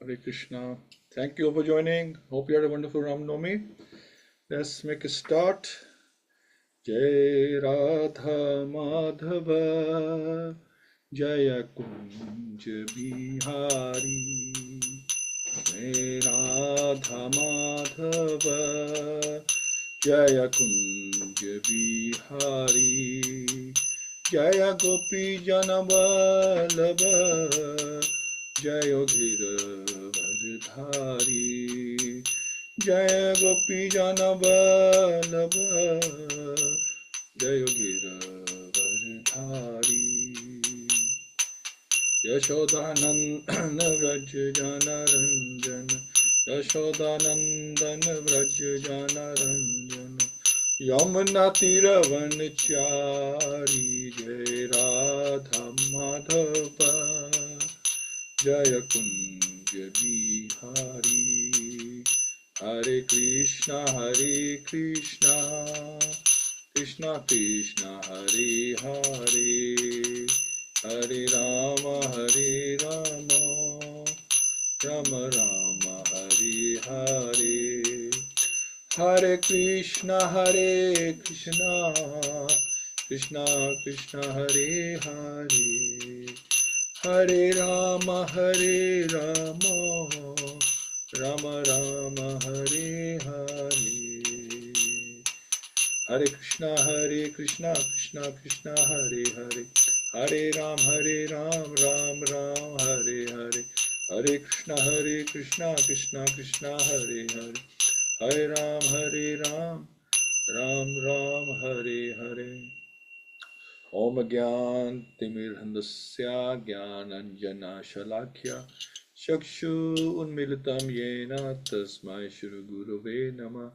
Hare Krishna. Thank you for joining. Hope you had a wonderful Ram Navami. Let's make a start. Jai Radha Madhava Jaya Kunj Bihari Jai Radha Madhava Jaya Kunj Bihari Jaya Gopi Janavallabha Jaya Giravardhari Jaya Gopi Janavallabha Jaya Giravardhari Yashodanandana Vraj Janaranjana Yashodanandana Vraj Janaranjana Yamuna Tiravanachari Jai Radha Madhava Jaya Kunja Bihari Hare Krishna Krishna Krishna Hare Hare Hare Rama Rama Rama Hare Hare Hare Krishna Krishna Krishna Hare Hare Hare Rama Rama Rama Hare Hare Hare Krishna Krishna Krishna Hare Hare Hare Ram Ram Hare Hare Hare Krishna Krishna Krishna Hare Hare Hare Ram Ram Hare Hare Om Gyan Timirhandasya Gyananjana Shalakya Chakshu Unmilitam Yena Tasmai Shri Gurave Namah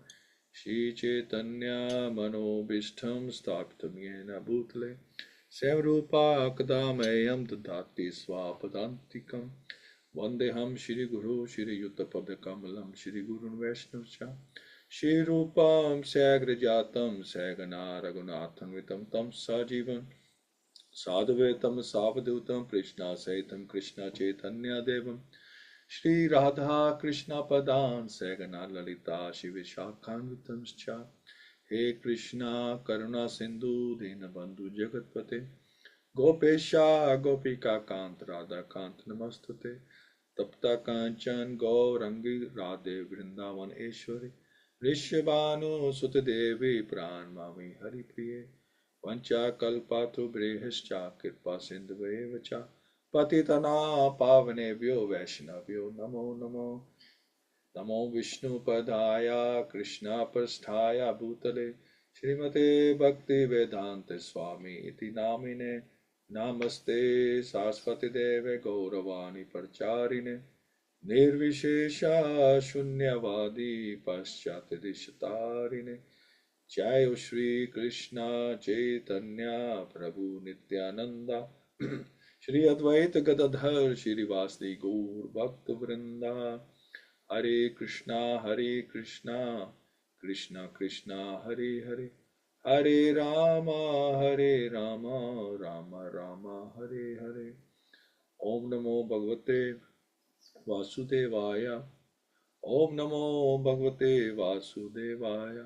Shri Chaitanya Manobishtam Sthapitam Yena Bhutale Samrupa Akadamayam Dadati Swapadantikam Vandeham Shri Guru Shri Yuttapadakamalam Shri Gurun Vaishnavcha Shri Rupam Sagrajatam Sagana Raghunatham Vitam Tam Sajivam Sadhvetam Savadutam Krishna Saitam Krishna Chaitanya Devam Shri Radha Krishna Padan Sagana Lalita Shivishakhan Vitamscha He Krishna Karuna Sindhu Dinabandhu Jagatpate Gopesha Gopika Kant Radha Kant Namastute Tapta Kanchan Gaurangi Radhe Vrindavan Eshwari Rishabhanu Sutadevi Pranmami Hari Priye Vancha Kalpatu Brehascha Kirpa Sindhave Vacha Patitana Pavanebhyo Vaishnavyo Namo Namo Namo Vishnu Padaya Krishna Prasthaya Bhutale Śrīmate Bhaktivedanta Swami Iti Namine Namaste Saraswati Deve Gauravani Parcharine Nirvishesha Shunyavadi Paschati Dishatarine Jai Shri Krishna Chaitanya Prabhu Nityananda Shri Advaita Gadadhar Shri Vasdi Gaur Bhakta Vrinda Hare Krishna Krishna Krishna Hare Hare Hare Rama Rama Rama Hare Hare Om Namo Bhagavate Vasudevaya Om Namo Bhagavate Vasudevaya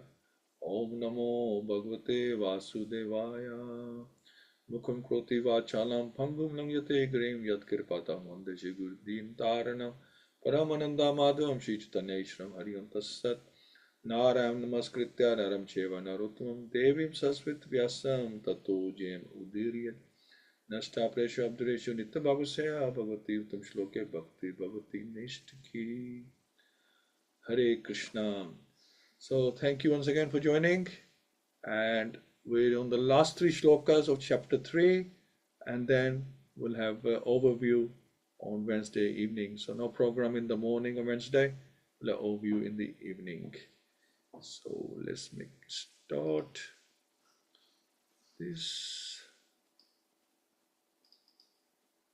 Om Namo Bhagavate Vasudevaya Mukham Kroti Vachalam Pangum Langyate Grim Yat Kirpatam Vandeshi Gurdin Taranam Paramananda Madhavam Shri Chaitanya Ishram Hariyam Tassat Narayam Namaskritya Naram Cheva Narottamam Devim Sasvit Vyasam Tato Jem Udiriyat Nashta Presha Abdureshu Nitya Bhavasya Bhagavati Uttam Shloke Bhakti Bhavati Nishtaki Hare Krishna. So thank you once again for joining, and we're on the last three shlokas of chapter 3, and then we'll have an overview on Wednesday evening. So no program in the morning on Wednesday, we'll have overview in the evening. So let's make start this.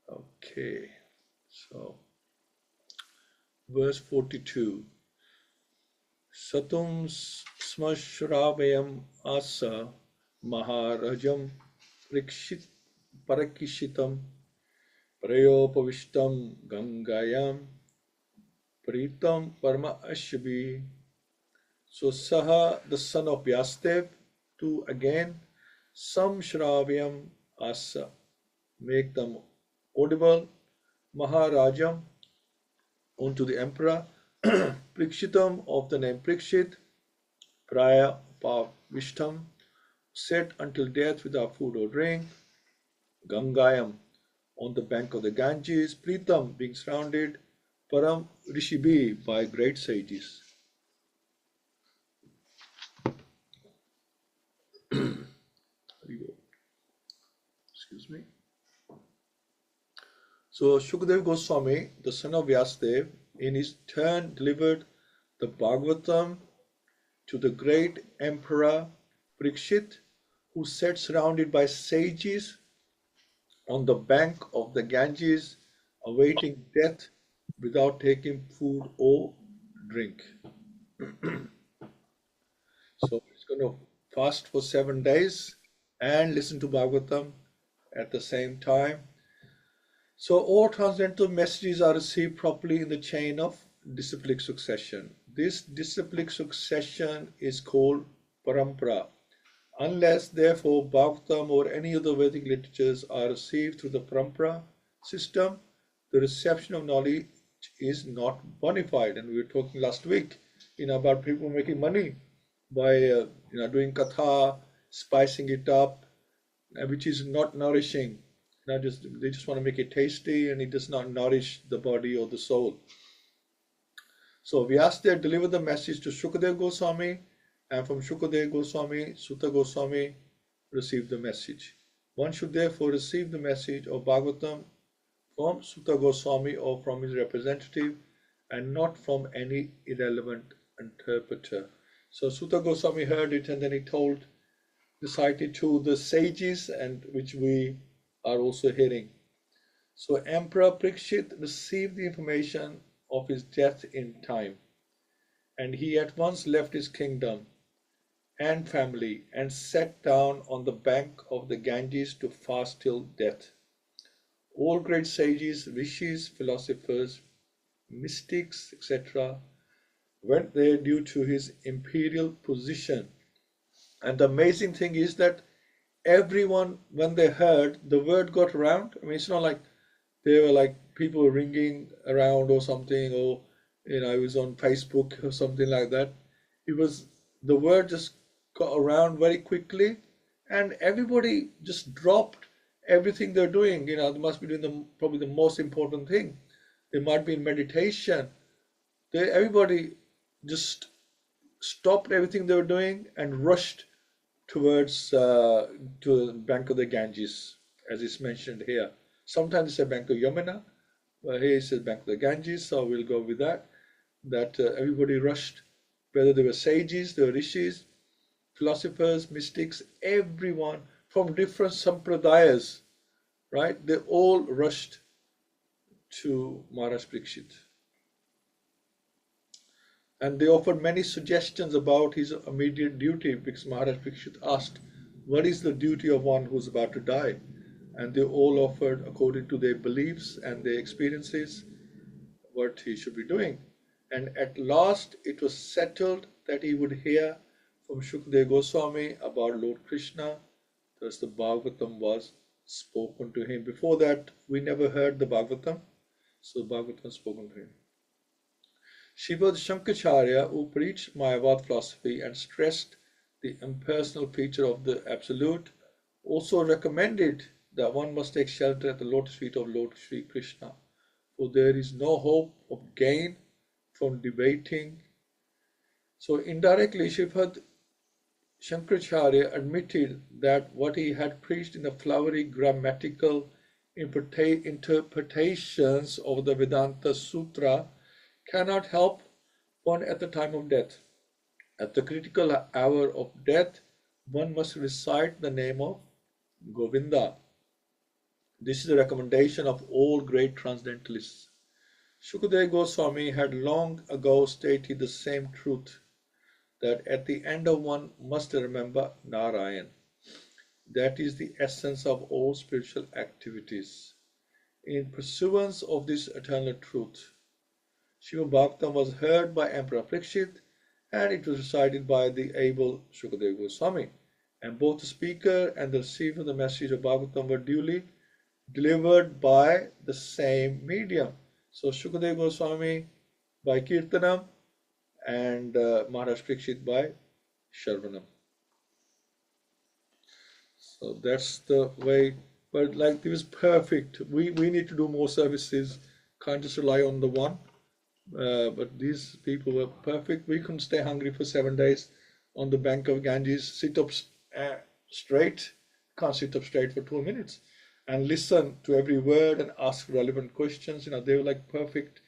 Okay, so verse 42. Satum smashravayam asa maharajam parakishitam prayopavishtam gangayam Pritam Parma Ashvi. So Saha, the son of Vyastev, to again Samshravyam Asa, make them audible, Maharajam, unto the emperor, Prikshitam of the name Prikshit, Praya Pavishtam, set until death without food or drink, Gangayam, on the bank of the Ganges, Pritam, being surrounded, Param Rishibi, by great sages. Excuse me. So Shukadeva Goswami, the son of Vyasadeva, in his turn delivered the Bhagavatam to the great emperor Parikshit, who sat surrounded by sages on the bank of the Ganges, awaiting death without taking food or drink. So he's going to fast for 7 days and listen to Bhagavatam at the same time. So all transcendental messages are received properly in the chain of disciplic succession. This disciplic succession is called parampara. Unless, therefore, Bhagavatam or any other Vedic literatures are received through the parampara system, the reception of knowledge is not bona fide. And we were talking last week, about people making money by doing katha, spicing it up, which is not nourishing. They just want to make it tasty, and it does not nourish the body or the soul. So Vyasdev delivered the message to Shukadeva Goswami, and from Shukadeva Goswami, Sutta Goswami received the message. One should therefore receive the message of Bhagavatam from Sutta Goswami or from his representative, and not from any irrelevant interpreter. So Sutta Goswami heard it, and then he recited to the sages, and which we are also hearing. So Emperor Parikshit received the information of his death in time, and he at once left his kingdom and family and sat down on the bank of the Ganges to fast till death. All great sages, rishis, philosophers, mystics, etc. went there due to his imperial position. And the amazing thing is that everyone, when they heard, the word got around. I mean, it's not like they were like people ringing around or something, or it was on Facebook or something like that. The word just got around very quickly, and everybody just dropped everything they're doing. They must be doing probably the most important thing. They might be in meditation. Everybody just stopped everything they were doing and rushed towards to the bank of the Ganges, as is mentioned here. Sometimes it's a bank of Yamuna, but here it says bank of the Ganges, so we'll go with that. Everybody rushed, whether they were sages, they were rishis, philosophers, mystics, everyone from different sampradayas, right? They all rushed to Maharaj Parikshit. And they offered many suggestions about his immediate duty, because Maharaj Parikshit asked, what is the duty of one who's about to die? And they all offered, according to their beliefs and their experiences, what he should be doing. And at last it was settled that he would hear from Shukadeva Goswami about Lord Krishna. Thus the Bhagavatam was spoken to him. Before that, we never heard the Bhagavatam, so the Bhagavatam was spoken to him. Śrīmad Shankaracharya, who preached Mayavad philosophy and stressed the impersonal feature of the Absolute, also recommended that one must take shelter at the lotus feet of Lord Sri Krishna, for there is no hope of gain from debating. So indirectly, Śrīmad Shankaracharya admitted that what he had preached in the flowery grammatical interpretations of the Vedanta Sutra cannot help one at the time of death. At the critical hour of death, one must recite the name of Govinda. This is the recommendation of all great transcendentalists. Shukadeva Goswami had long ago stated the same truth, that at the end of one must remember Narayan. That is the essence of all spiritual activities. In pursuance of this eternal truth, Śrīmad-Bhāgavatam was heard by Emperor Parikshit, and it was recited by the able Shukadeva Goswami. And both the speaker and the receiver of the message of Bhagavatam were duly delivered by the same medium. So Shukadeva Goswami by Kirtanam and Maharaj Parikshit by Shravanam. So that's the way. But like this is perfect. We need to do more services. Can't just rely on the one. But these people were perfect. We couldn't stay hungry for 7 days on the bank of Ganges. Sit up straight. Can't sit up straight for 2 minutes and listen to every word and ask relevant questions. They were like perfect.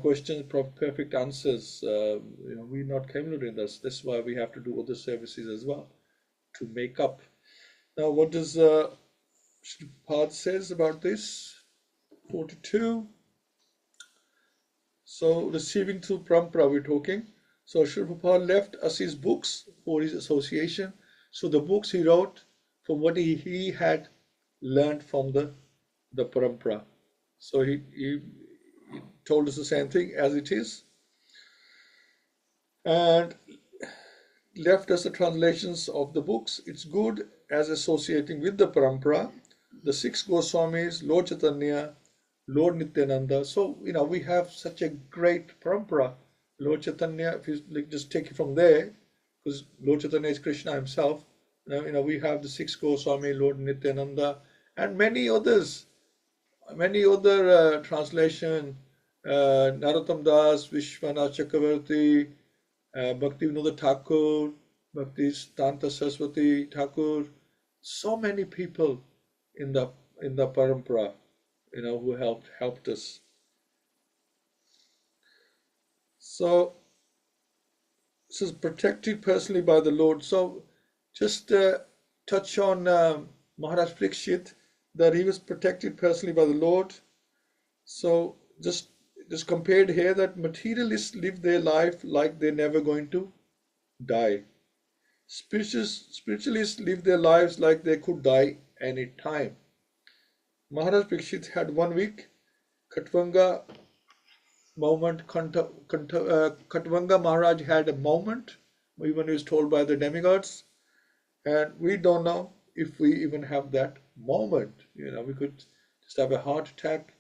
Questions, perfect answers. We're not capable of doing this. That's why we have to do other services as well to make up. Now, what does Prabhupada says about this? 42. So, receiving through Parampara, we're talking. So, Srila Prabhupada left us his books for his association. So, the books he wrote from what he had learned from the Parampara. So, he told us the same thing as it is. And left us the translations of the books. It's good as associating with the Parampara, the 6 Goswamis, Lord Chaitanya, Lord Nityananda. So, we have such a great Parampara. Lord Chaitanya, if you just take it from there, because Lord Chaitanya is Krishna himself, we have the 6 Goswami, Lord Nityananda, and many others. Many other translation, Narottam Das, Vishwanath Chakravarti, Bhaktivedanta Thakur, Bhaktisiddhanta Saraswati Thakur, so many people in the Parampara, who helped us. So this is protected personally by the Lord. So just touch on Maharaj Parikshit, that he was protected personally by the Lord. So just compared here that materialists live their life like they're never going to die. Spiritualists live their lives like they could die any time. Maharaj Parikshit had 1 week. Khatvanga moment. Khatvanga Maharaj had a moment, even he was told by the demigods, and we don't know if we even have that moment. We could just have a heart attack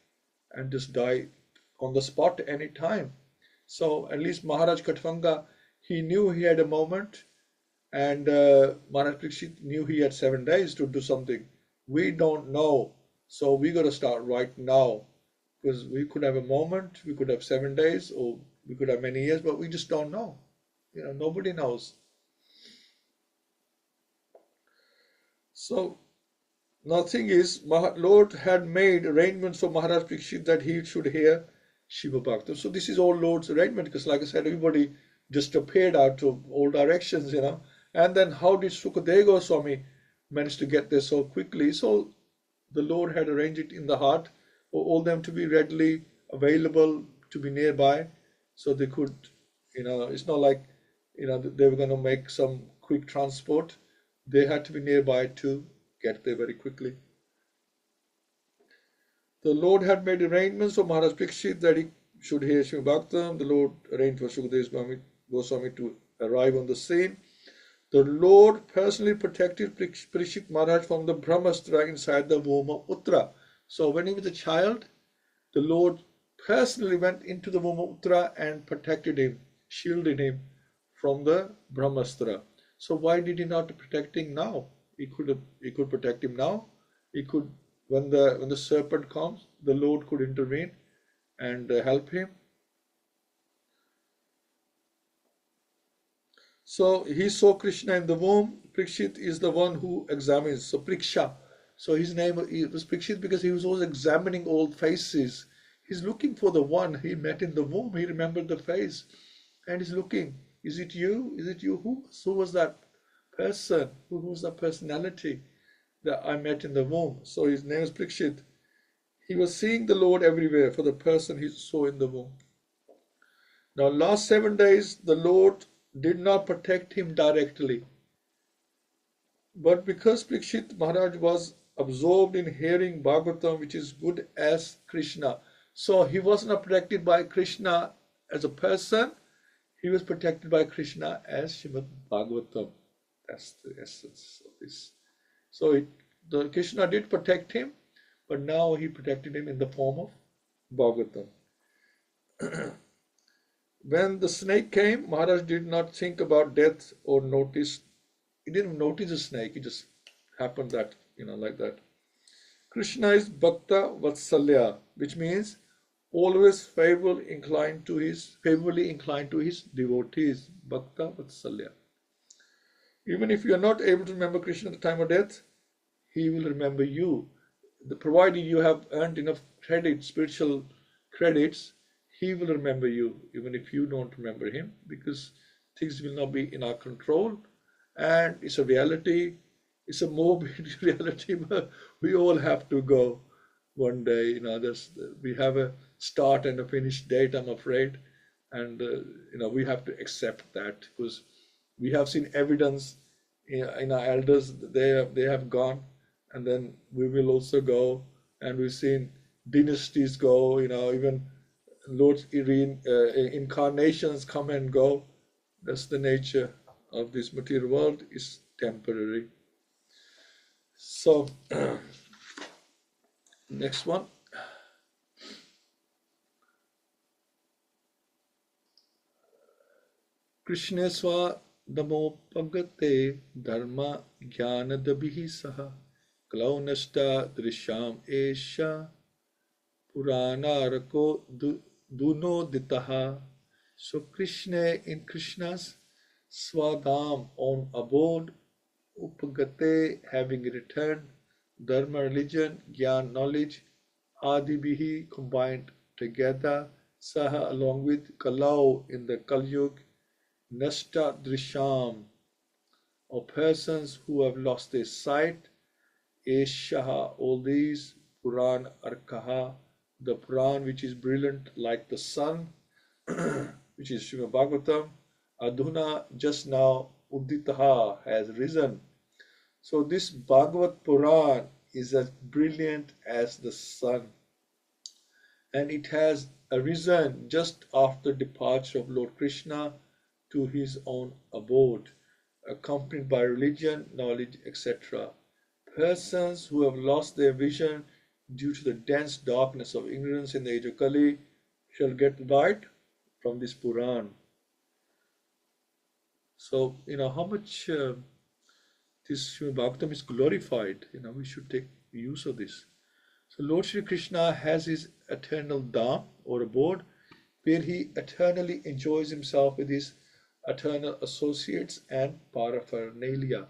and just die on the spot any time. So at least Maharaj Khatvanga, he knew he had a moment, and Maharaj Parikshit knew he had 7 days to do something. We don't know, so we got to start right now, because we could have a moment, we could have 7 days, or we could have many years, but we just don't know. Nobody knows. So now the thing is, Lord had made arrangements for Maharaj Parikshit that he should hear Shiva Bhakti. So this is all Lord's arrangement, because like I said, everybody just appeared out of all directions, And then how did Shukadeva Goswami manage to get there so quickly? So the Lord had arranged it in the heart for all them to be readily available, to be nearby, so they could, it's not like, they were going to make some quick transport. They had to be nearby to get there very quickly. The Lord had made arrangements for Maharaj Parikshit that he should hear Śrīmad Bhāgavatam. The Lord arranged for Shukadeva Goswami to arrive on the scene. The Lord personally protected Parikshit Maharaj from the Brahmastra inside the womb of Uttara. So when he was a child, the Lord personally went into the womb of Uttara and protected him, shielded him from the Brahmastra. So why did he not protect him now? He could protect him now. He could, when the serpent comes, the Lord could intervene and help him. So he saw Krishna in the womb. Parikshit is the one who examines. So Pariksha. So his name was Parikshit because he was always examining all faces. He's looking for the one he met in the womb. He remembered the face, and he's looking. Is it you? Is it you? Who was that person? Who was that personality that I met in the womb? So his name is Parikshit. He was seeing the Lord everywhere for the person he saw in the womb. Now, last 7 days, the Lord did not protect him directly. But because Parikshit Maharaj was absorbed in hearing Bhagavatam, which is good as Krishna, So he was not protected by Krishna as a person, he was protected by Krishna as Śrīmad-Bhāgavatam. That's the essence of this. So the Krishna did protect him, but now he protected him in the form of Bhagavatam. When the snake came, Maharaj did not think about death or notice. He didn't notice the snake. It just happened that, like that. Krishna is Bhakta-Vatsalya, which means always favorably inclined to his devotees. Bhakta-Vatsalya. Even if you are not able to remember Krishna at the time of death, he will remember you. Provided you have earned enough spiritual credits, he will remember you, even if you don't remember him, because things will not be in our control. And it's a reality, it's a morbid reality, but we all have to go one day. We have a start and a finish date, I'm afraid. And, we have to accept that, because we have seen evidence in our elders, they have gone, and then we will also go. And we've seen dynasties go, even Lord's incarnations come and go. That's the nature of this material world, is temporary. So, next one. Krishna swa damopagate dharma jnanadabhihi saha klaunashta drisham esha puranarako dunoditaha. So Krishna, in Krishna's swadham, on abode, upagate, having returned, dharma, religion, gyan, knowledge, adibhihi, combined together, saha, along with, kalau, in the Kalyug, nashta drisham, of persons who have lost their sight, eshaha, all these, puran arkaha, the Puran which is brilliant like the sun, which is Śrīmad-Bhāgavatam, adhuna, just now, udditaha, has risen. So this Bhagavat Puran is as brilliant as the sun, and it has arisen just after departure of Lord Krishna to his own abode, accompanied by religion, knowledge, etc. Persons who have lost their vision due to the dense darkness of ignorance in the age of Kali shall get light from this Puran. So, how much this Śrīmad-Bhāgavatam is glorified, we should take use of this. So Lord Shri Krishna has his eternal dham, or abode, where he eternally enjoys himself with his eternal associates and paraphernalia.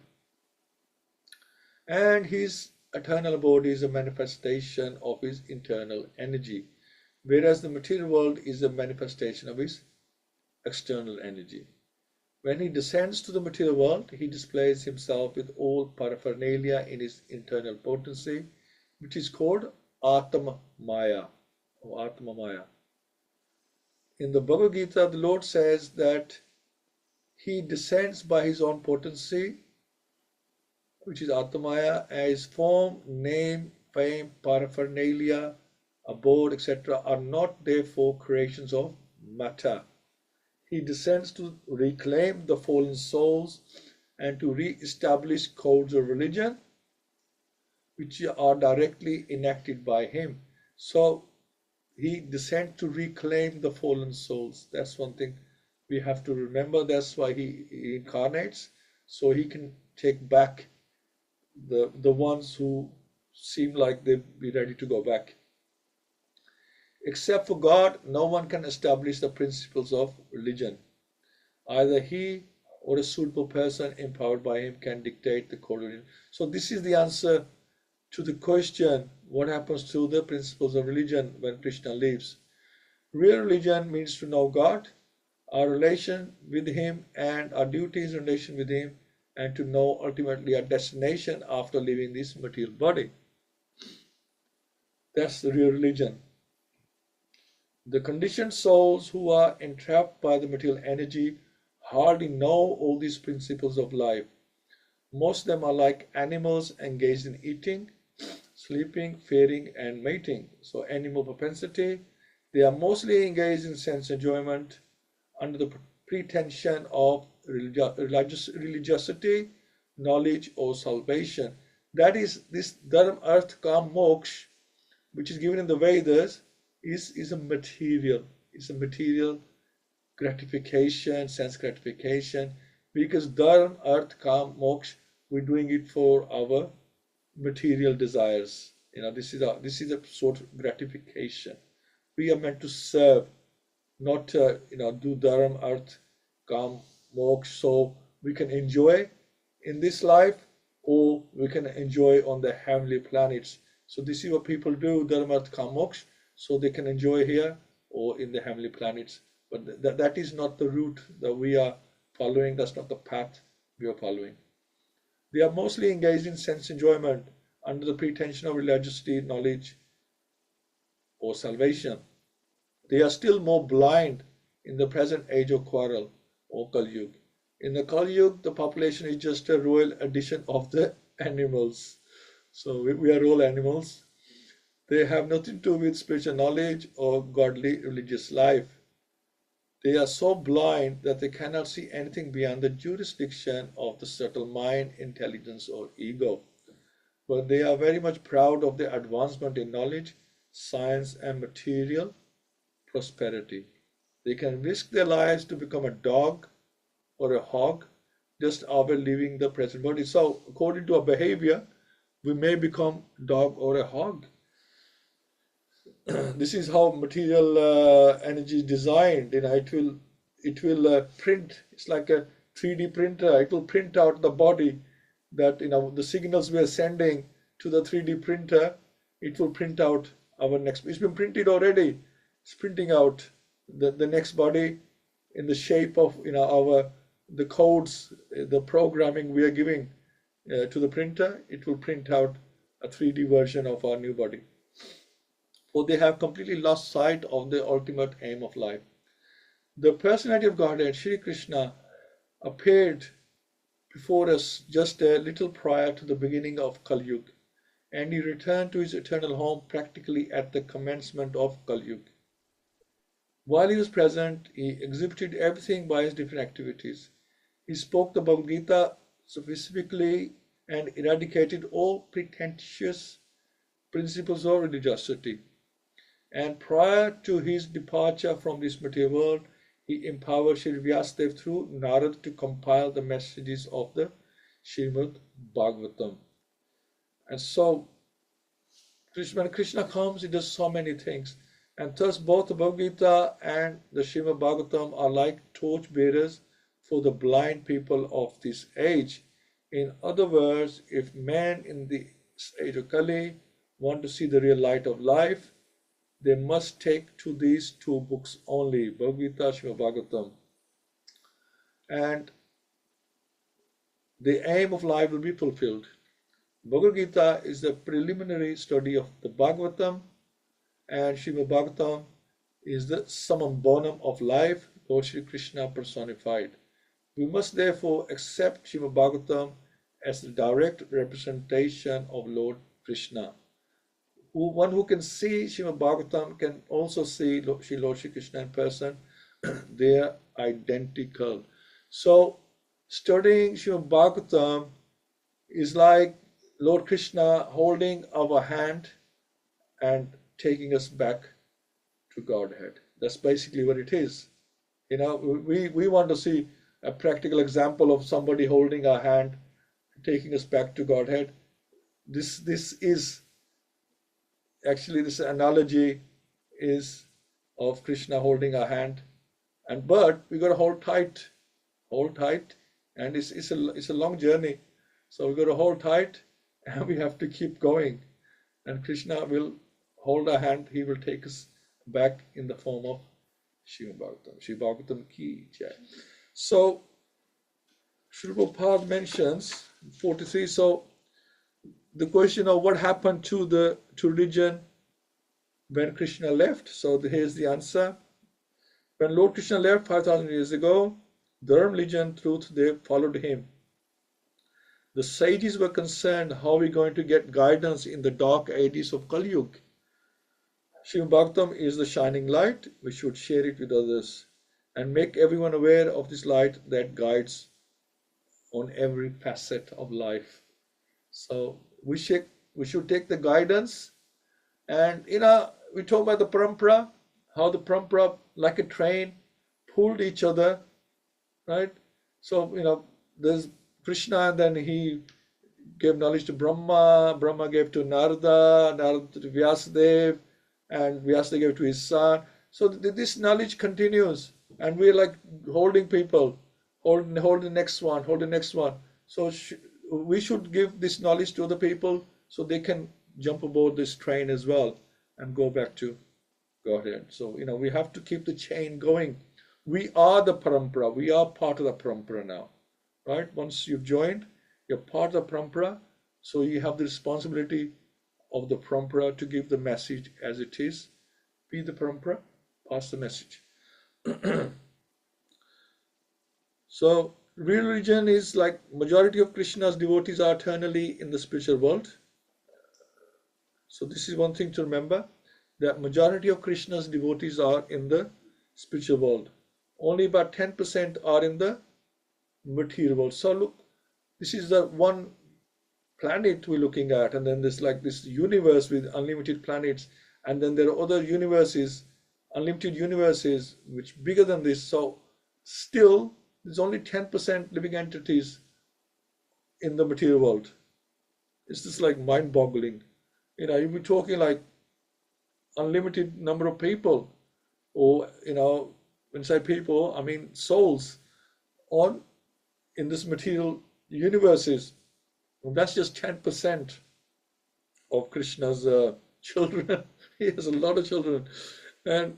And his eternal abode is a manifestation of his internal energy, whereas the material world is a manifestation of his external energy. When he descends to the material world, he displays himself with all paraphernalia in his internal potency, which is called Atma Maya, or Atma Maya. In the Bhagavad-Gita, the Lord says that he descends by his own potency, which is Atma Maya, as form, name, fame, paraphernalia, abode, etc. are not therefore creations of matter. He descends to reclaim the fallen souls and to re-establish codes of religion which are directly enacted by him. So he descends to reclaim the fallen souls. That's one thing we have to remember. That's why he incarnates, so he can take back the ones who seem like they'd be ready to go back. Except for God, no one can establish the principles of religion. Either he or a suitable person empowered by him can dictate the code of religion. So this is the answer to the question, what happens to the principles of religion when Krishna leaves? Real religion means to know God, our relation with him and our duties in relation with him, and to know ultimately our destination after leaving this material body. That's the real religion. The conditioned souls who are entrapped by the material energy hardly know all these principles of life. Most of them are like animals engaged in eating, sleeping, faring, and mating. So animal propensity They are mostly engaged in sense enjoyment under the pretension of religiosity, knowledge, or salvation. That is, this dharma, artha, kam, moksha, which is given in the Vedas, is a material. It's a material gratification, sense gratification, because dharma, artha, kam, moksha, we're doing it for our material desires. This is a sort of gratification. We are meant to serve, not do dharma, artha, kam, moksha, so we can enjoy in this life, or we can enjoy on the heavenly planets. So this is what people do, dharma, artha, kam, moksha, so they can enjoy here or in the heavenly planets. But that is not the route that we are following. That's not the path we are following. They are mostly engaged in sense enjoyment under the pretension of religiosity, knowledge, or salvation. They are still more blind in the present age of quarrel, or Kali Yuga. In the Kali Yuga, the population is just a royal addition of the animals. So we are all animals. They have nothing to do with spiritual knowledge or godly religious life. They are so blind that they cannot see anything beyond the jurisdiction of the subtle mind, intelligence, or ego. But they are very much proud of their advancement in knowledge, science, and material prosperity. They can risk their lives to become a dog or a hog just after leaving the present body. So according to our behavior, we may become dog or a hog. This is how material energy is designed. It will print. It's like a 3D printer. It will print out the body, that the signals we are sending to the 3D printer. It will print out our next. It's been printed already. It's printing out the next body in the shape of the codes, the programming we are giving to the printer. It will print out a 3D version of our new body. For they have completely lost sight of the ultimate aim of life. The personality of Godhead, Shri Krishna, appeared before us just a little prior to the beginning of Kali Yuga, and he returned to his eternal home practically at the commencement of Kali Yuga. While he was present, he exhibited everything by his different activities. He spoke the Bhagavad-Gita specifically and eradicated all pretentious principles of religiosity. And prior to his departure from this material world, he empowered Sri Vyasadeva through Narad to compile the messages of the Śrīmad-Bhāgavatam. And so, when Krishna comes, he does so many things. And thus both the Bhagavad-Gita and the Śrīmad-Bhāgavatam are like torch bearers for the blind people of this age. In other words, if men in the age of Kali want to see the real light of life, they must take to these two books only, Bhagavad-Gita, Śrīmad-Bhāgavatam. And the aim of life will be fulfilled. Bhagavad-Gita is the preliminary study of the Bhagavatam, and Śrīmad-Bhāgavatam is the summum bonum of life, Lord Shri Krishna personified. We must therefore accept Śrīmad-Bhāgavatam as the direct representation of Lord Krishna. One who can see Śrīmad-Bhāgavatam can also see Lord Shri Krishna in person. They are identical. So studying Śrīmad-Bhāgavatam is like Lord Krishna holding our hand and taking us back to Godhead. That's basically what it is. We want to see a practical example of somebody holding our hand, taking us back to Godhead. This is actually, this analogy is of Krishna holding our hand, but we got to hold tight, and it's a long journey. So we got to hold tight, and we have to keep going. And Krishna will hold our hand. He will take us back in the form of Śrīmad-Bhāgavatam. Śrī-Bhāgavatam ki jai. So Srila Prabhupada mentions 43. So the question of what happened to religion when Krishna left. So here's the answer. When Lord Krishna left 5,000 years ago, Dharma, religion, truth, they followed him. The sages were concerned, how are we going to get guidance in the dark ages of Kali Yuga? Śrīmad-Bhāgavatam is the shining light. We should share it with others and make everyone aware of this light that guides on every facet of life. So we should take the guidance, and we talk about the parampara, how the parampara, like a train, pulled each other, right? So there's Krishna, and then he gave knowledge to Brahma, Brahma gave to Narada, Narada to Vyasadeva, and Vyasadeva gave to his son. So this knowledge continues, and we're like holding people, hold the next one, hold the next one. So we should give this knowledge to other people so they can jump aboard this train as well and go back to Godhead. So we have to keep the chain going. We are the parampara. We are part of the parampara now, right? Once you've joined, you're part of the parampara. So you have the responsibility of the parampara to give the message as it is. Be the parampara, pass the message. So real religion is like majority of Krishna's devotees are eternally in the spiritual world. So this is one thing to remember, that majority of Krishna's devotees are in the spiritual world. Only about 10% are in the material world. So look, this is the one planet we're looking at, and then there's like this universe with unlimited planets, and then there are other universes, unlimited universes, which bigger than this. So still there's only 10% living entities in the material world. It's just like mind-boggling. You'll be talking like unlimited number of people, or when I say people, I mean souls in this material universes. Well, that's just 10% of Krishna's children. He has a lot of children, and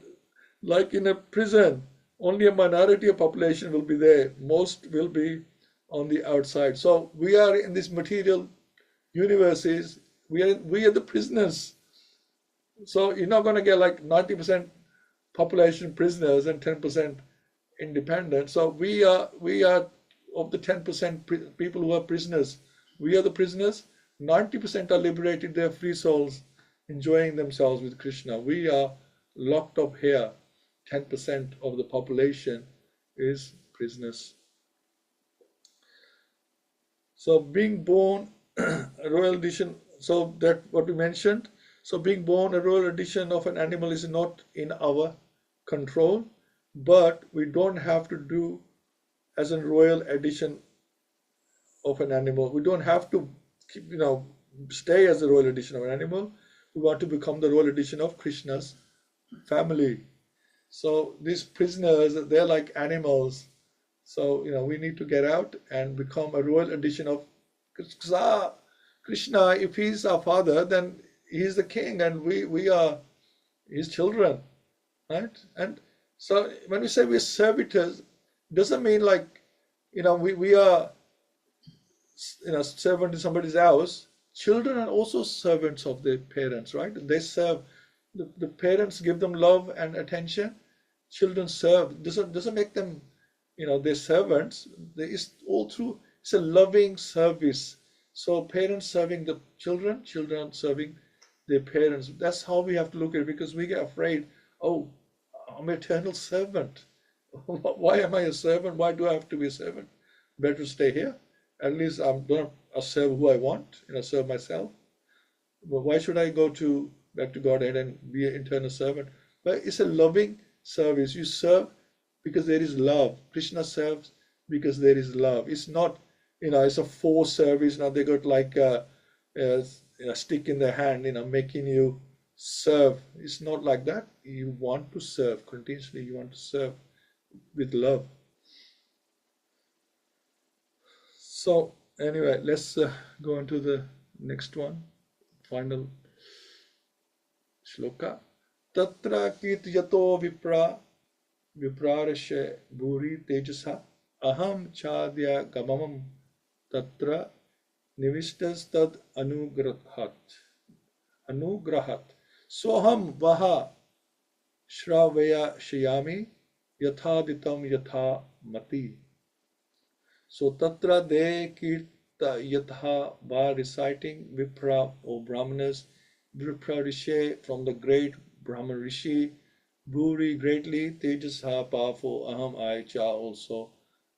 like in a prison, only a minority of population will be there. Most will be on the outside. So we are in this material universes. We are the prisoners. So you're not going to get like 90% population prisoners and 10% independent. So we are of the 10% people who are prisoners. We are the prisoners. 90% are liberated. They are free souls enjoying themselves with Krishna. We are locked up here. 10% of the population is prisoners. So being born a royal edition, so that what we mentioned. So being born a royal edition of an animal is not in our control, but we don't have to do as a royal edition of an animal. We don't have to keep, stay as a royal edition of an animal. We want to become the royal edition of Krishna's family. So these prisoners, they're like animals. So we need to get out and become a royal edition of Krishna. If he's our father, then he's the king, and we are his children, right? And so when we say we're servitors, doesn't mean like we are servant in somebody's house. Children are also servants of their parents, right? They serve. The parents give them love and attention. Children serve. Doesn't make them they're servants. It's all through. It's a loving service. So parents serving the children, children serving their parents. That's how we have to look at it, because we get afraid. Oh, I'm an eternal servant. Why am I a servant? Why do I have to be a servant? Better stay here. At least I'm going to serve who I want. Serve myself. But why should I go back to Godhead and be an eternal servant? But it's a loving service. You serve because there is love. Krishna serves because there is love. It's not, it's a forced service. Now they got like a stick in their hand, making you serve. It's not like that. You want to serve continuously. You want to serve with love. So anyway, let's go on to the next one, final shloka. Tatra kirtyato viprarashe bhuri tejasa aham chadya gamamam tatra nivistas tad anugrahat soham vaha shravaya shayami yathaditam yatha mati. So tatra de kirta yatha, by reciting Vipra or Brahmanas, Vipra Rishi from the great Brahman Rishi, Bhuri greatly, Tejasha powerful, Aham I Cha also,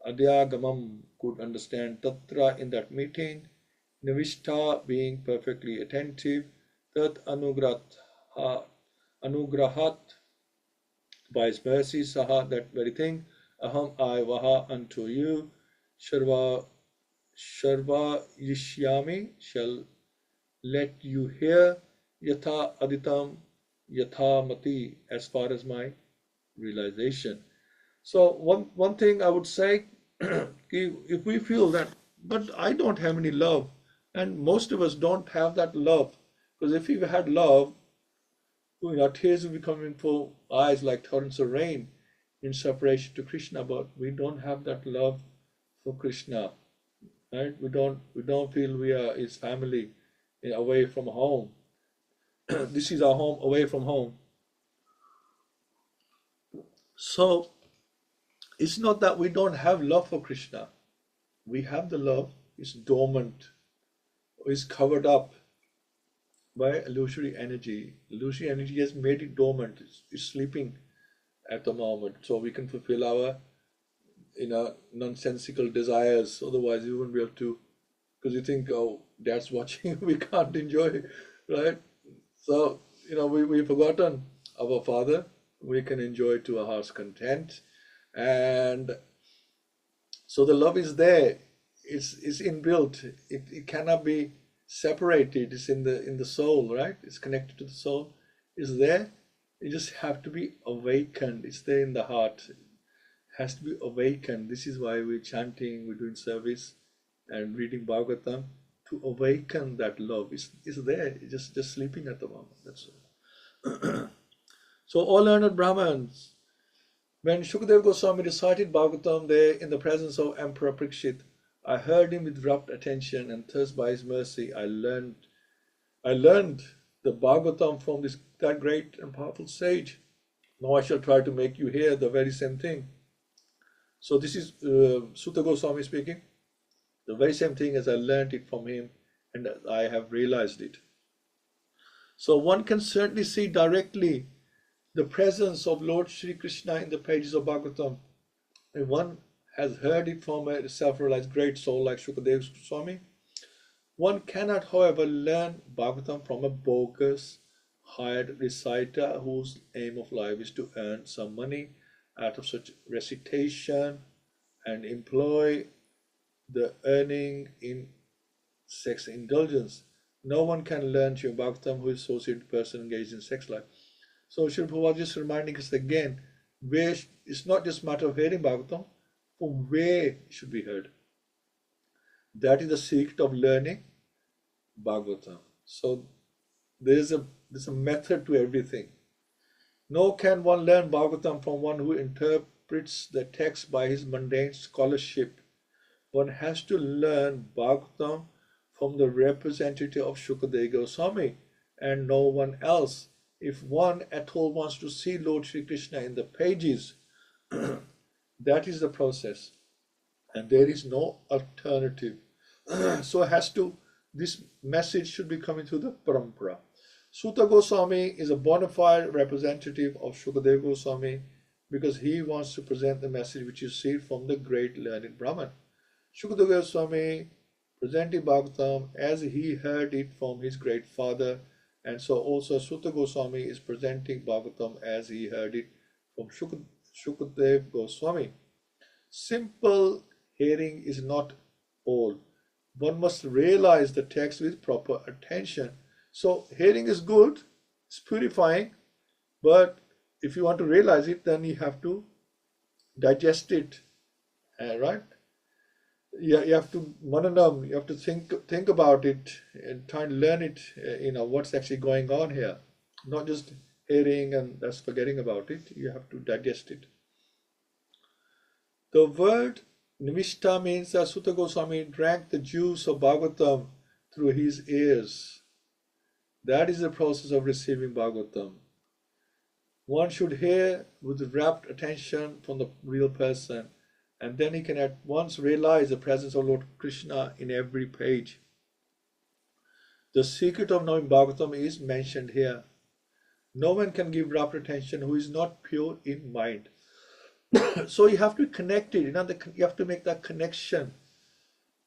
Adhyagamam could understand Tatra in that meeting, Nivishta being perfectly attentive, Tat Anugrahat by his mercy, Saha that very thing, Aham I Vaha unto you, Sharva Yishyami shall let you hear, Yatha Aditam Yatha Mati as far as my realization. So one thing I would say, if we feel that, but I don't have any love, and most of us don't have that love, because if we had love, our tears will be coming from eyes like torrents of rain in separation to Krishna, but we don't have that love for Krishna, right? We don't feel we are his family away from home. This is our home away from home. So it's not that we don't have love for Krishna. We have the love, it's dormant, it's covered up by illusory energy. Illusory energy has made it dormant, it's sleeping at the moment, so we can fulfill our nonsensical desires. Otherwise, we wouldn't be able to, because you think, oh, dad's watching, we can't enjoy, right? So, we've forgotten our Father. We can enjoy to our heart's content. And so the love is there. It's inbuilt. It cannot be separated. It's in the soul, right? It's connected to the soul. It's there. You just have to be awakened. It's there in the heart. It has to be awakened. This is why we're chanting, we're doing service and reading Bhagavatam, to awaken that love. It's there. It's just sleeping at the moment. That's all. So all learned Brahmins, when Shukadeva Goswami recited Bhagavatam there in the presence of Emperor Parikshit, I heard him with rapt attention, and thus by his mercy I learned the Bhagavatam from that great and powerful sage. Now I shall try to make you hear the very same thing. So this is Sutta Goswami speaking. The very same thing as I learned it from him, and I have realized it. So one can certainly see directly the presence of Lord Shri Krishna in the pages of Bhagavatam. And one has heard it from a self-realized great soul like Shukadeva Swami. One cannot, however, learn Bhagavatam from a bogus, hired reciter whose aim of life is to earn some money out of such recitation and employ the earning in sex indulgence. No one can learn Srimad Bhagavatam who is associated person engaged in sex life. So Srila Prabhupada is reminding us again, where it's not just a matter of hearing Bhagavatam, from where it should be heard. That is the secret of learning Bhagavatam. So there's a method to everything. Nor can one learn Bhagavatam from one who interprets the text by his mundane scholarship. One has to learn Bhagavatam from the representative of Shukadeva Goswami and no one else. If one at all wants to see Lord Shri Krishna in the pages, that is the process. And there is no alternative. So this message should be coming through the parampara. Sutta Goswami is a bona fide representative of Shukadeva Goswami because he wants to present the message which is received from the great learned Brahman. Shukadeva Goswami presented Bhagavatam as he heard it from his great father, and so also Sutta Goswami is presenting Bhagavatam as he heard it from Shukadeva Goswami. Simple hearing is not all. One must realize the text with proper attention. So hearing is good, it's purifying, but if you want to realize it, then you have to digest it, right? You have to mananam, you have to think about it and try and learn it, what's actually going on here. Not just hearing and that's forgetting about it, you have to digest it. The word Nimishta means that Sutta Goswami drank the juice of Bhagavatam through his ears. That is the process of receiving Bhagavatam. One should hear with rapt attention from the real person, and then he can at once realize the presence of Lord Krishna in every page. The secret of knowing Bhagavatam is mentioned here. No one can give proper attention who is not pure in mind. So you have to connect it. You have to make that connection.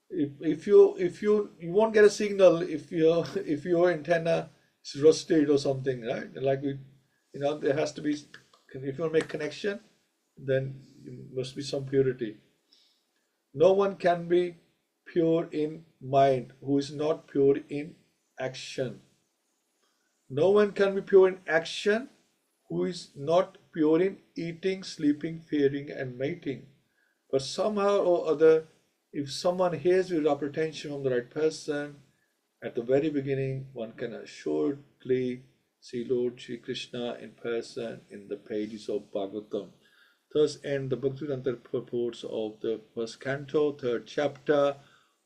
If you won't get a signal if your antenna is rusted or something, right? Like there has to be, if you want to make connection, then there must be some purity. No one can be pure in mind who is not pure in action. No one can be pure in action who is not pure in eating, sleeping, fearing, and mating. But somehow or other, if someone hears with proper attention from the right person, at the very beginning, one can assuredly see Lord Sri Krishna in person in the pages of Bhagavatam. Thus end the Bhaktivedanta purports of the first canto, third chapter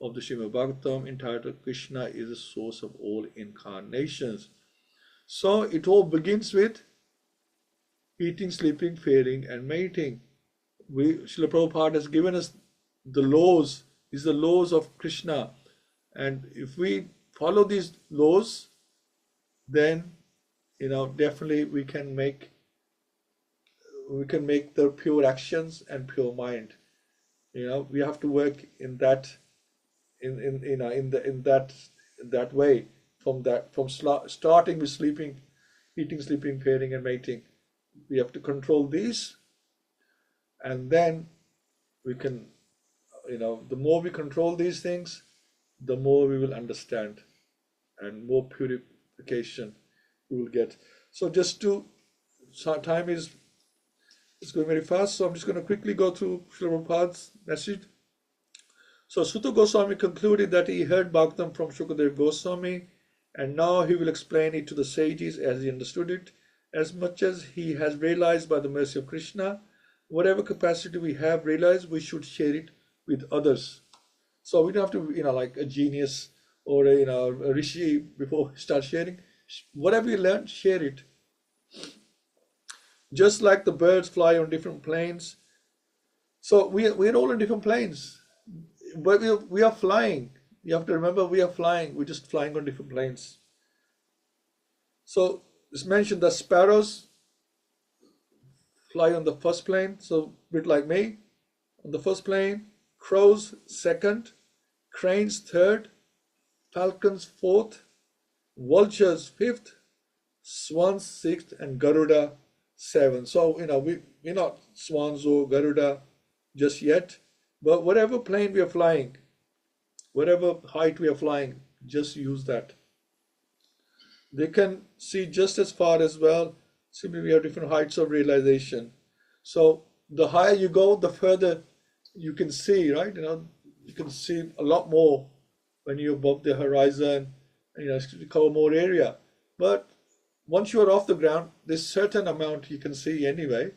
of the Śrīmad-Bhāgavatam, entitled Krishna is the source of all incarnations. So it all begins with eating, sleeping, fearing, and mating. Srila Prabhupada has given us the laws, these are the laws of Krishna. And if we follow these laws, then definitely we can make the pure actions and pure mind. We have to work in that in that way, from starting with sleeping, eating, sleeping, fearing, and mating. We have to control these, and then we can, the more we control these things, the more we will understand and more purification we will get. So time is going very fast, so I'm just going to quickly go through Srila Prabhupada's message. So Suta Goswami concluded that he heard Bhagavatam from Shukadev Goswami, and now he will explain it to the sages as he understood it. As much as he has realized by the mercy of Krishna, whatever capacity we have realized, we should share it with others. So we don't have to, like a genius or a rishi before we start sharing. Whatever you learn, share it. Just like the birds fly on different planes. So we're all on different planes, but we are flying. You have to remember, we are flying. We're just flying on different planes. So it's mentioned that sparrows fly on the first plane, so a bit like me, on the first plane, crows second, cranes third, falcons fourth, vultures fifth, swans sixth, and Garuda seventh. So we're not swans or Garuda just yet, but whatever plane we are flying, whatever height we are flying, just use that. They can see just as far as well. Simply we have different heights of realization. So the higher you go, the further you can see, right? You can see a lot more when you're above the horizon, and you cover more area. But once you're off the ground, there's certain amount you can see anyway.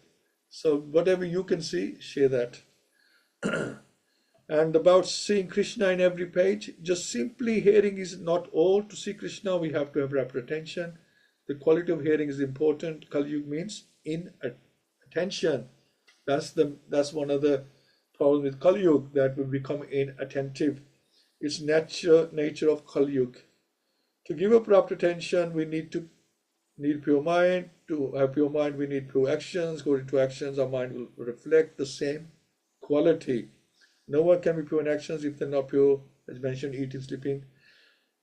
So whatever you can see, share that. And about seeing Krishna in every page, just simply hearing is not all. To see Krishna, we have to have proper attention. The quality of hearing is important. Kali Yuga means inattention. That's one of the problems with Kali Yuga, that we become inattentive. It's nature of Kali Yuga. To give a proper attention, we need pure mind. To have pure mind, we need pure actions. According to actions, our mind will reflect the same quality. No one can be pure in actions if they're not pure, as mentioned, eating, sleeping,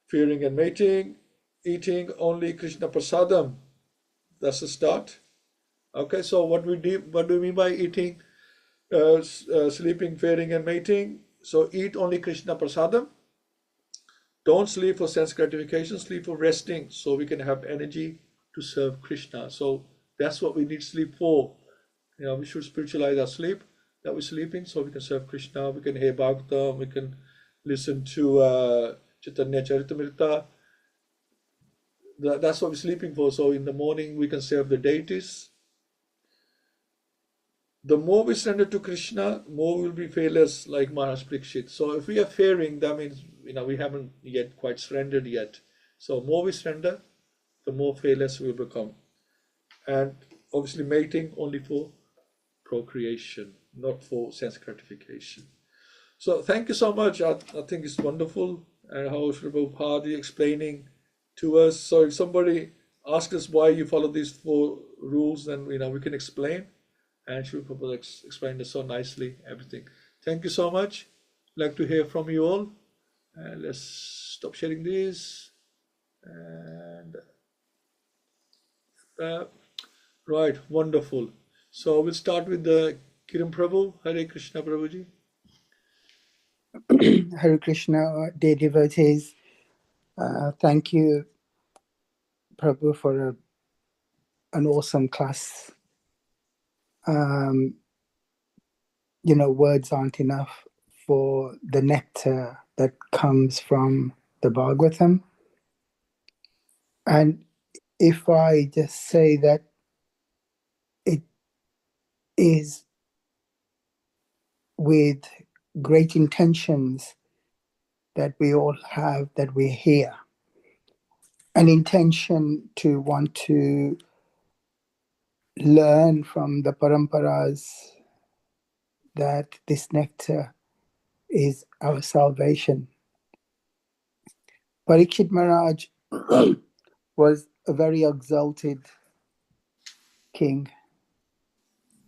fearing, and mating. Eating only Krishna Prasadam. That's the start. Okay, so what do we mean by eating, sleeping, fearing, and mating? So eat only Krishna Prasadam. Don't sleep for sense gratification, sleep for resting, so we can have energy to serve Krishna. So that's what we need sleep for. We should spiritualize our sleep, that we're sleeping, so we can serve Krishna, we can hear Bhagavatam, we can listen to Chaitanya Charitamrita. That's what we're sleeping for. So in the morning we can serve the deities. The more we surrender to Krishna, more we will be fearless, like Maharaj Parikshit. So if we are fearing, that means we haven't yet quite surrendered yet. So more we surrender, the more fearless we will become. And obviously mating only for procreation, not for sense gratification. So thank you so much. I think it's wonderful, and how Srila Prabhupada explaining to us. So if somebody ask us why you follow these 4 rules, then we can explain. And Srila Prabhupada explained it so nicely, everything. Thank you so much. Like to hear from you all. And let's stop sharing this. And right, wonderful. So we'll start with the Kiran Prabhu. Hare Krishna Prabhuji. Hare Krishna, dear devotees. Thank you, Prabhu, for an awesome class. Words aren't enough for the nectar that comes from the Bhagavatam. And if I just say that it is with great intentions that we all have, that we're here, an intention to want to learn from the paramparas that this nectar is our salvation. Parikshit Maharaj was a very exalted king.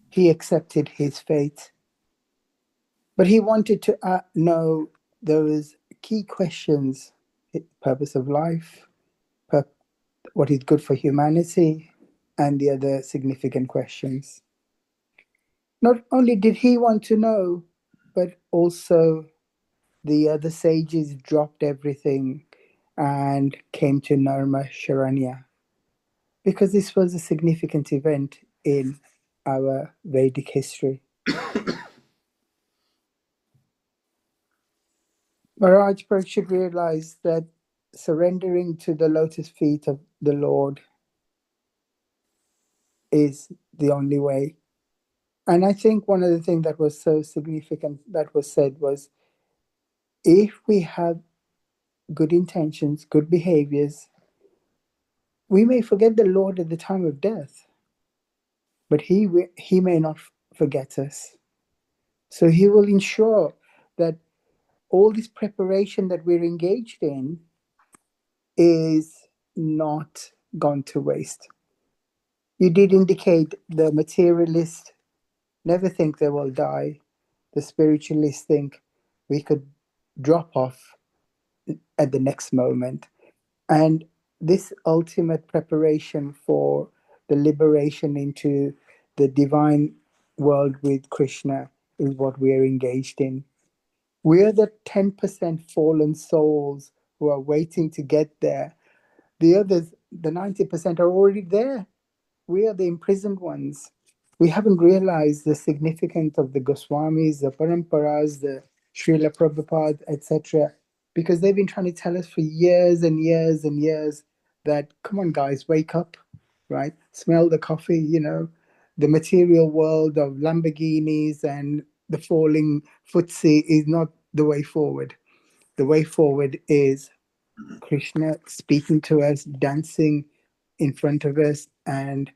He accepted his fate, but he wanted to know those key questions: purpose of life, what is good for humanity, and the other significant questions. Not only did he want to know, but also the other sages dropped everything and came to Narma Sharanya, because this was a significant event in our Vedic history. Maharaj Parikshit realized that surrendering to the lotus feet of the Lord is the only way. And I think one of the things that was so significant that was said was, if we have good intentions, good behaviors, we may forget the Lord at the time of death, but he may not forget us. So he will ensure that all this preparation that we're engaged in is not gone to waste. You did indicate the materialists never think they will die. The spiritualists think we could drop off at the next moment. And this ultimate preparation for the liberation into the divine world with Krishna is what we are engaged in. We are the 10% fallen souls who are waiting to get there. The others, the 90%, are already there. We are the imprisoned ones. We haven't realized the significance of the Goswamis, the Paramparas, the Srila Prabhupada, etc., because they've been trying to tell us for years and years and years that, come on, guys, wake up, right? Smell the coffee, the material world of Lamborghinis and the falling footsie is not the way forward. The way forward is Krishna speaking to us, dancing in front of us, and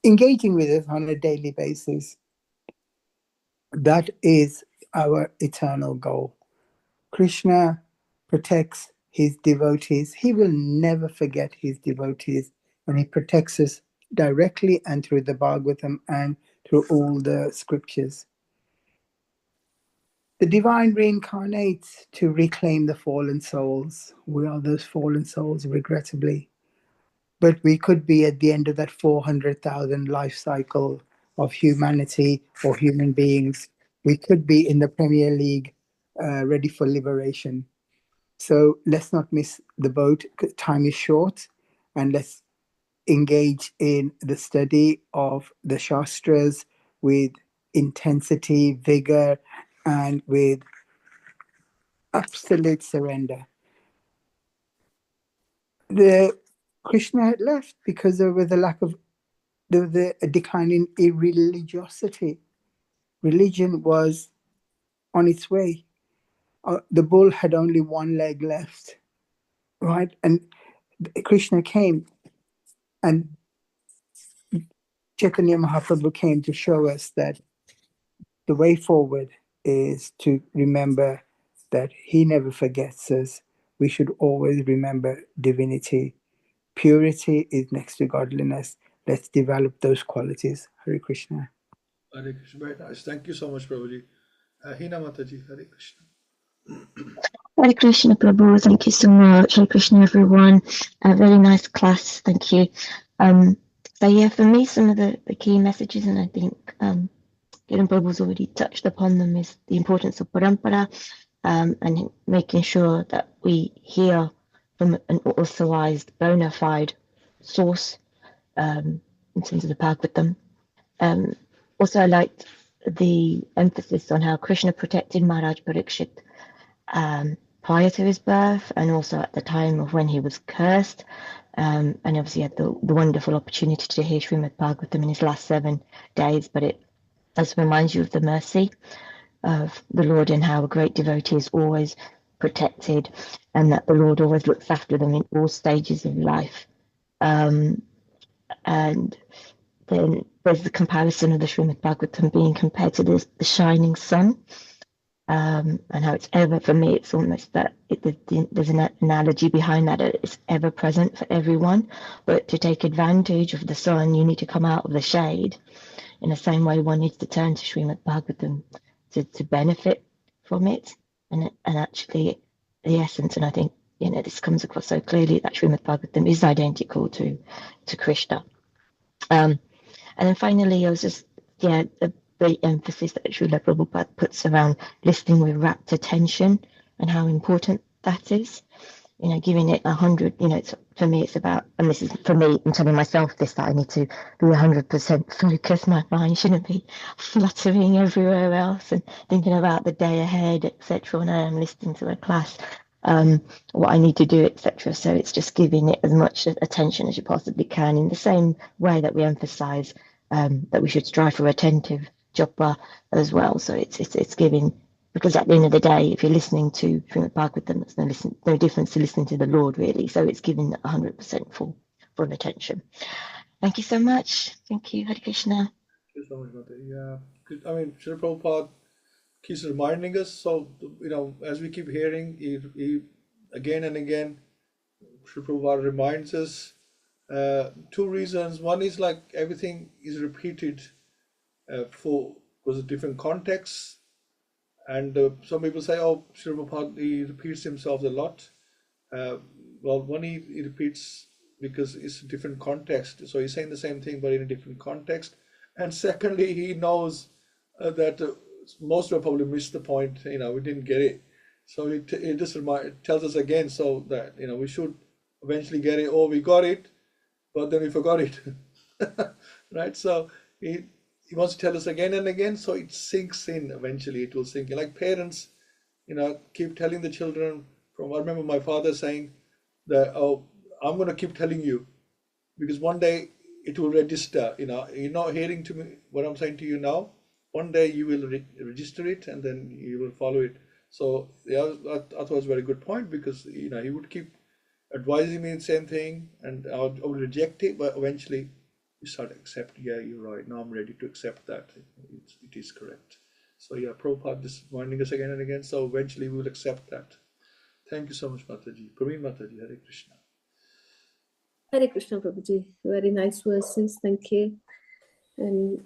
engaging with us on a daily basis. That is our eternal goal. Krishna protects his devotees. He will never forget his devotees, and he protects us directly and through the Bhagavatam and through all the scriptures. The divine reincarnates to reclaim the fallen souls. We are those fallen souls, regrettably. But we could be at the end of that 400,000 life cycle of humanity or human beings. We could be in the Premier League, ready for liberation. So let's not miss the boat. Time is short, and let's engage in the study of the Shastras with intensity, vigor, and with absolute surrender. The Krishna had left because there was a decline in irreligiosity. Religion was on its way. The bull had only one leg left, right? And Krishna came, and Chaitanya Mahaprabhu came to show us that the way forward is to remember that he never forgets us. we should always remember divinity. Purity is next to godliness. Let's develop those qualities. Hare Krishna. Hare Krishna. Very nice. Thank you so much, Prabhuji. Hina Mataji, Hare Krishna. Hare Krishna, Prabhu. Thank you so much. Hare Krishna, everyone. A very nice class. Thank you. So yeah, for me, some of the key messages, and I think Kiran Prabhu's already touched upon them, is the importance of parampara, and making sure that we hear from an authorized, bona fide source, in terms of the Bhagavatam. Also, I liked the emphasis on how Krishna protected Maharaj Parikshit prior to his birth, and also at the time of when he was cursed. And obviously had the wonderful opportunity to hear Śrīmad-Bhāgavatam in his last 7 days, but it does remind you of the mercy of the Lord and how a great devotee is always protected, and that the Lord always looks after them in all stages of life. And then there's the comparison of the Śrīmad-Bhāgavatam being compared to the shining sun, and how it's ever, for me, it's almost that there's an analogy behind that. It's ever present for everyone, but to take advantage of the sun, you need to come out of the shade. In the same way, one needs to turn to Śrīmad-Bhāgavatam to benefit from it, and actually the essence. And I think this comes across so clearly that Śrīmad-Bhāgavatam is identical to Krishna. And then finally, I was just the emphasis that Srila Prabhupada puts around listening with rapt attention and how important that is. Giving it 100. For me, it's about, and this is for me, I'm telling myself this, that I need to be 100% focused. My mind shouldn't be fluttering everywhere else and thinking about the day ahead, etc. When I am listening to a class, what I need to do, etc. So it's just giving it as much attention as you possibly can, in the same way that we emphasize that we should strive for attentive japa as well. So it's giving, because at the end of the day, if you're listening to Śrīmad-Bhāgavatam, it's no difference to listening to the Lord, really. So it's giving 100% full attention. Thank you so much. Thank you, Hare Krishna. Thank you so much, Mata. Yeah, I mean, Srila Prabhupada keeps reminding us. So as we keep hearing, he again and again, Srila Prabhupada reminds us 2 reasons. One is like everything is repeated because of different contexts. And some people say, oh, Srila Prabhupada, he repeats himself a lot. Well, one, he repeats because it's a different context. So he's saying the same thing, but in a different context. And secondly, he knows that most of us probably missed the point. We didn't get it. So he just tells us again, so that we should eventually get it. Oh, we got it, but then we forgot it. Right? So he wants to tell us again and again, so it sinks in. Eventually it will sink in. Like parents, keep telling the children. I remember my father saying that, oh, I'm going to keep telling you, because one day it will register. You're not hearing to me what I'm saying to you now. One day you will register it, and then you will follow it. So yeah, I thought it was a very good point, because he would keep advising me the same thing, and I would reject it, but eventually you start to accept. Yeah, you're right. Now I'm ready to accept that it is correct. So yeah, Prabhupada just reminding us again and again. So eventually we will accept that. Thank you so much, Mataji. Praveen Mataji, Hare Krishna. Hare Krishna, Prabhuji. Very nice verses. Thank you. And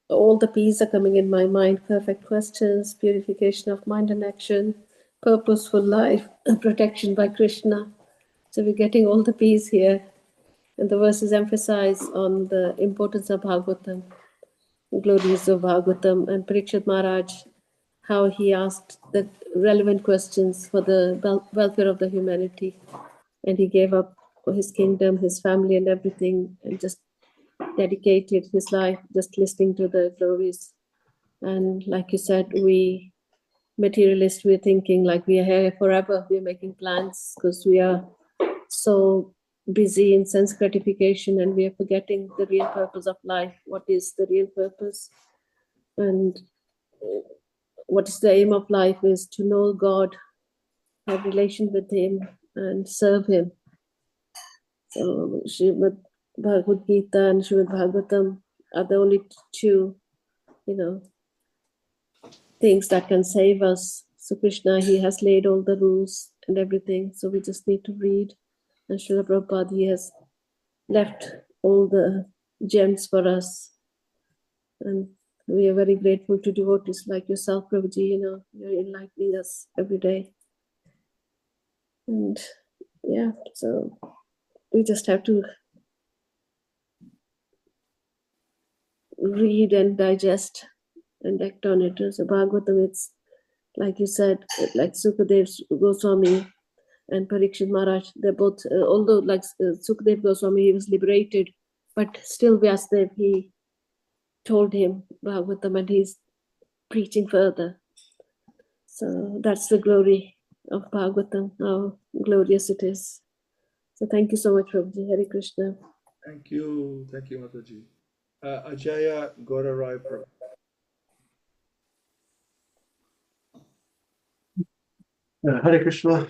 all the P's are coming in my mind. Perfect questions, purification of mind and action, purposeful life, protection by Krishna. So we're getting all the P's here. And the verses emphasize on the importance of Bhagavatam, glories of Bhagavatam, and Parikshit Maharaj, how he asked the relevant questions for the welfare of the humanity. And he gave up his kingdom, his family, and everything, and just dedicated his life just listening to the glories. And like you said, we materialists, we're thinking like we are here forever. We're making plans because we are so busy in sense gratification, and we are forgetting the real purpose of life. What is the real purpose? And what is the aim of life is to know God, have relation with Him, and serve Him. So Bhagavad-Gita and Śrīmad-Bhāgavatam are the only 2, things that can save us. So Krishna, he has laid all the rules and everything. So we just need to read. And Srila Prabhupada, he has left all the gems for us. And we are very grateful to devotees like yourself, Prabhuji. You know, you're enlightening us every day. And yeah, so we just have to read and digest and act on it. So Bhagavatam, it's like you said, like Sukadev Goswami and Parikshit Maharaj, they're both, although like Sukadev Goswami, he was liberated, but still Vyasadev, he told him Bhagavatam and he's preaching further. So that's the glory of Bhagavatam, how glorious it is. So thank you so much, Prabhuji. Hare Krishna. Thank you, Mataji. Acharya Gaurarai Prabhu. Hare Krishna.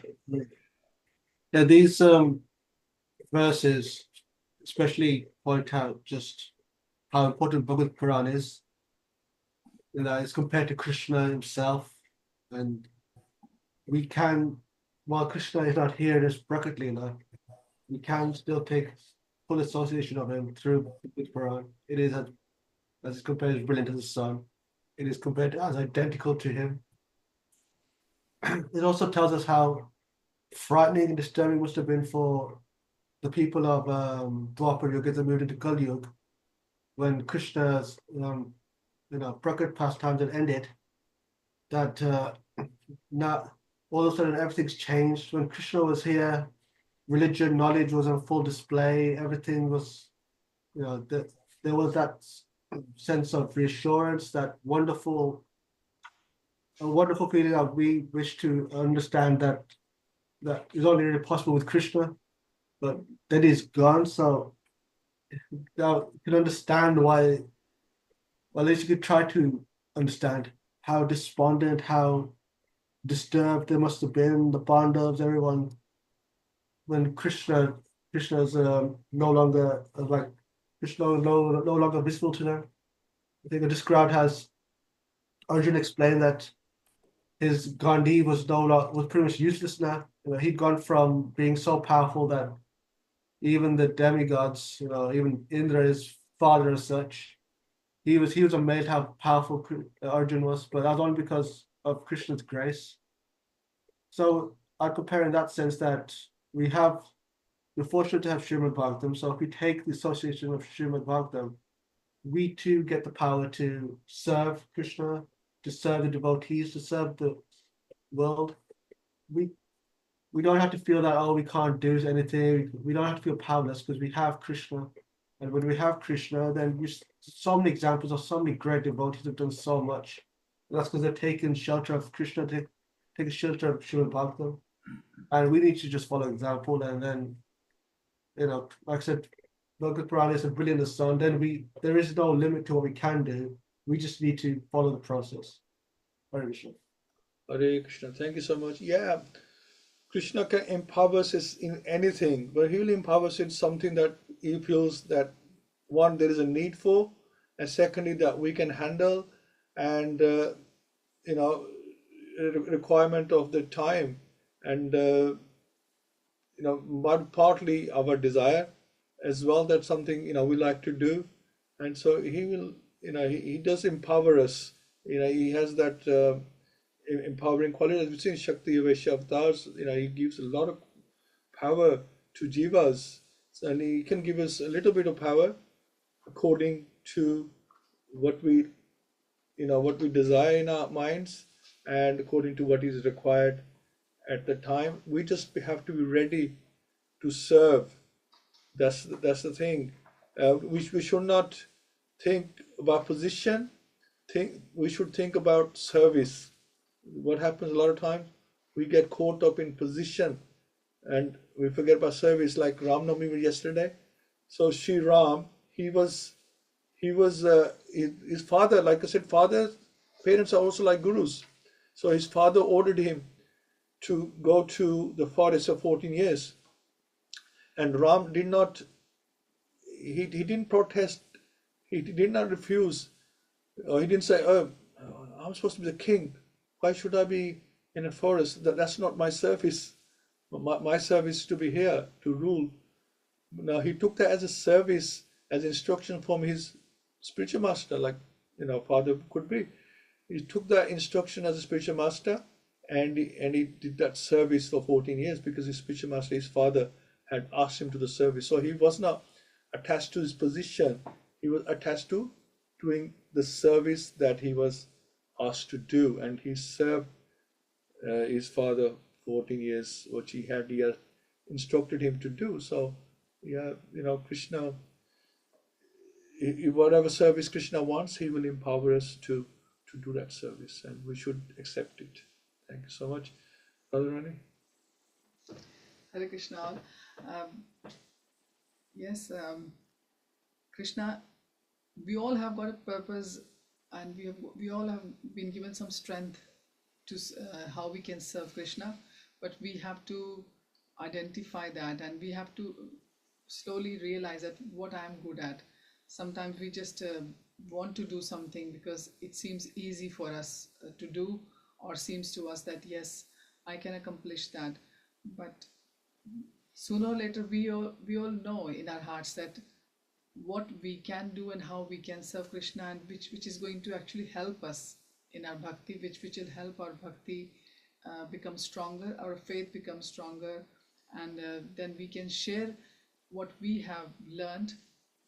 Yeah, these verses especially point out just how important Bhagavad Puran is. You know, it's compared to Krishna himself, and we can, while Krishna is not here in his Prakat Leela, we can still take full association of him through Bhagavad Puran. It is, as it's compared, as brilliant as the sun. It is compared as identical to him. It also tells us how frightening and disturbing must have been for the people of Dwapar Yuga that moved into Kali Yuga when Krishna's Prakat pastimes had ended. That now all of a sudden everything's changed. When Krishna was here, religion, knowledge was on full display. Everything was, there was that sense of reassurance, that wonderful feeling that we wish to understand that is only really possible with Krishna, but that is gone. So now you can understand why, well, at least you could try to understand how despondent, how disturbed they must have been, the Pandavas, everyone, when Krishna's no longer Krishna no longer visible to them. I think it described as Arjuna explained that his Gandhi was pretty much useless now. He'd gone from being so powerful that even the demigods, even Indra, his father as such, he was amazed how powerful Arjuna was, but that was only because of Krishna's grace. So I compare in that sense that we're fortunate to have Śrīmad-Bhāgavatam. So if we take the association of Śrīmad-Bhāgavatam, we too get the power to serve Krishna, to serve the devotees, to serve the world. We don't have to feel that, we can't do anything. We don't have to feel powerless because we have Krishna. And when we have Krishna, then so many examples of so many great devotees have done so much. And that's because they've taken shelter of Krishna, taken shelter of Śrīmad-Bhāgavatam. And we need to just follow example. And then, like I said, Bhagavad Puran is a brilliant as sun. Then there is no limit to what we can do. We just need to follow the process. Hare Krishna. Hare Krishna. Thank you so much. Yeah, Krishna can empower us in anything, but he will empower us in something that he feels that, one, there is a need for, and secondly, that we can handle, and requirement of the time, and but partly our desire as well. That's something we like to do, and so he will. He does empower us. He has that empowering quality. As we see in Shakti Vaishya avatars, he gives a lot of power to jivas, and he can give us a little bit of power according to what we desire in our minds, and according to what is required at the time. We just have to be ready to serve. That's the thing. We should not think about position. We should think about service. What happens a lot of times, we get caught up in position and we forget about service. Like Ram Navami yesterday. So Sri Ram, his father, like I said, parents are also like gurus. So his father ordered him to go to the forest for 14 years. And Ram did not, he didn't protest, he did not refuse. Or he didn't say, I'm supposed to be the king. Why should I be in a forest? That's not my service. my service to be here to rule. Now he took that as a service, as instruction from his spiritual master, like father could be. He took that instruction as a spiritual master, and he did that service for 14 years because his spiritual master, his father, had asked him to the service. So he was not attached to his position. He was attached to doing the service that he was asked to do, and he served his father 14 years, which he had instructed him to do. So Krishna, whatever service Krishna wants, he will empower us to do that service, and we should accept it. Thank you so much. Radharani? Hare Krishna. Yes, Krishna, we all have got a purpose, and we all have been given some strength to how we can serve Krishna, but we have to identify that, and we have to slowly realize that what I'm good at. Sometimes we just want to do something because it seems easy for us to do, or seems to us that yes, I can accomplish that. But sooner or later we all know in our hearts that what we can do and how we can serve Krishna, and which is going to actually help us in our bhakti, which will help our bhakti become stronger, our faith becomes stronger, and then we can share what we have learned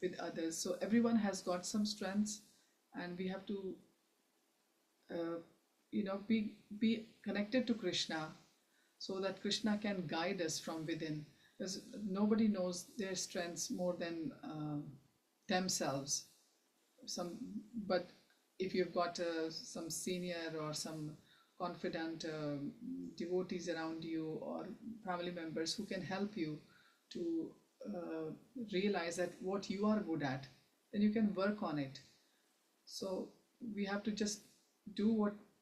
with others. So everyone has got some strengths, and we have to be connected to Krishna, so that Krishna can guide us from within, because nobody knows their strengths more than themselves. But if you've got some senior or some confident devotees around you, or family members who can help you to realize that what you are good at, then you can work on it. So we have to just do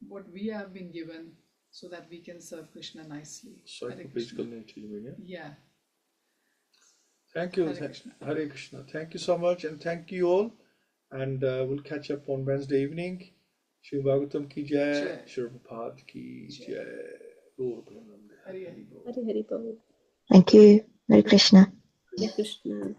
what we have been given, so that we can serve Krishna nicely. Psychophysical nature, you mean? Yeah. Thank you. Hare Krishna. Hare Krishna. Thank you so much, and thank you all. And we'll catch up on Wednesday evening. Śrīmad-Bhāgavatam ki jai, Srila Prabhupada ki jai. Hari Hari. Hari Hari Bol. Thank you. Hare Krishna. Hare Krishna.